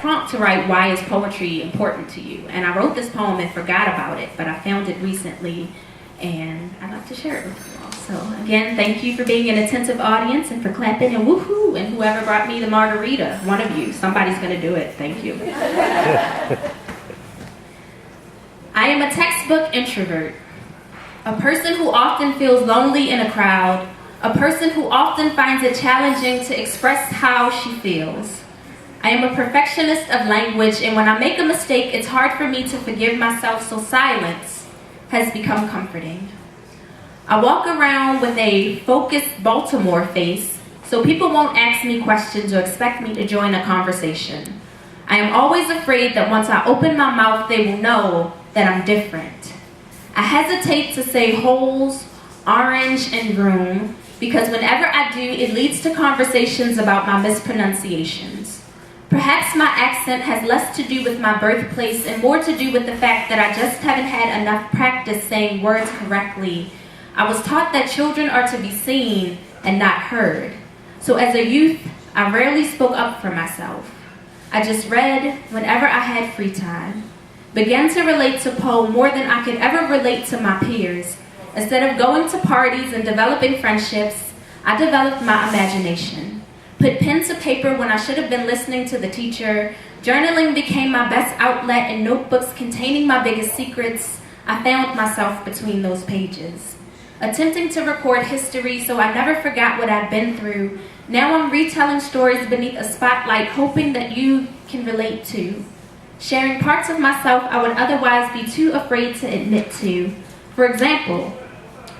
prompt to write, why is poetry important to you? And I wrote this poem and forgot about it, but I found it recently and I'd like to share it with you all. So again, thank you for being an attentive audience and for clapping and woohoo, and whoever brought me the margarita, one of you, somebody's gonna do it, thank you. I am a textbook introvert, a person who often feels lonely in a crowd, a person who often finds it challenging to express how she feels. I am a perfectionist of language, and when I make a mistake, it's hard for me to forgive myself, so silence has become comforting. I walk around with a focused Baltimore face, so people won't ask me questions or expect me to join a conversation. I am always afraid that once I open my mouth, they will know that I'm different. I hesitate to say holes, orange, and room, because whenever I do, it leads to conversations about my mispronunciations. Perhaps my accent has less to do with my birthplace and more to do with the fact that I just haven't had enough practice saying words correctly. I was taught that children are to be seen and not heard. So as a youth, I rarely spoke up for myself. I just read whenever I had free time, began to relate to Poe more than I could ever relate to my peers. Instead of going to parties and developing friendships, I developed my imagination. Put pen to paper when I should have been listening to the teacher. Journaling became my best outlet, and notebooks containing my biggest secrets. I found myself between those pages. Attempting to record history so I never forgot what I'd been through. Now I'm retelling stories beneath a spotlight, hoping that you can relate to. Sharing parts of myself I would otherwise be too afraid to admit to. For example,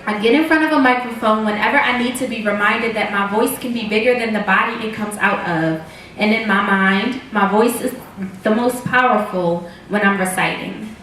I get in front of a microphone whenever I need to be reminded that my voice can be bigger than the body it comes out of. And in my mind, my voice is the most powerful when I'm reciting.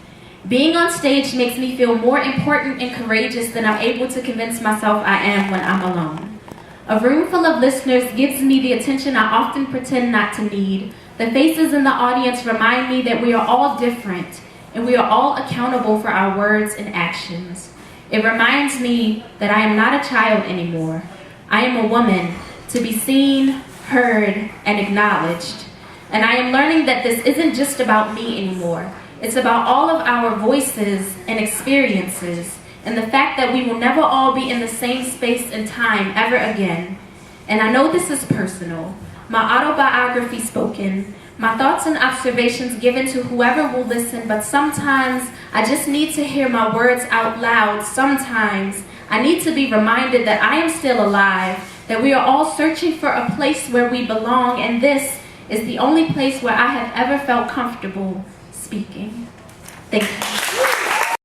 Being on stage makes me feel more important and courageous than I'm able to convince myself I am when I'm alone. A room full of listeners gives me the attention I often pretend not to need. The faces in the audience remind me that we are all different and we are all accountable for our words and actions. It reminds me that I am not a child anymore. I am a woman to be seen, heard, and acknowledged. And I am learning that this isn't just about me anymore. It's about all of our voices and experiences, and the fact that we will never all be in the same space and time ever again. And I know this is personal. My autobiography spoken, my thoughts and observations given to whoever will listen, but sometimes I just need to hear my words out loud. Sometimes I need to be reminded that I am still alive, that we are all searching for a place where we belong, and this is the only place where I have ever felt comfortable speaking. Thank you.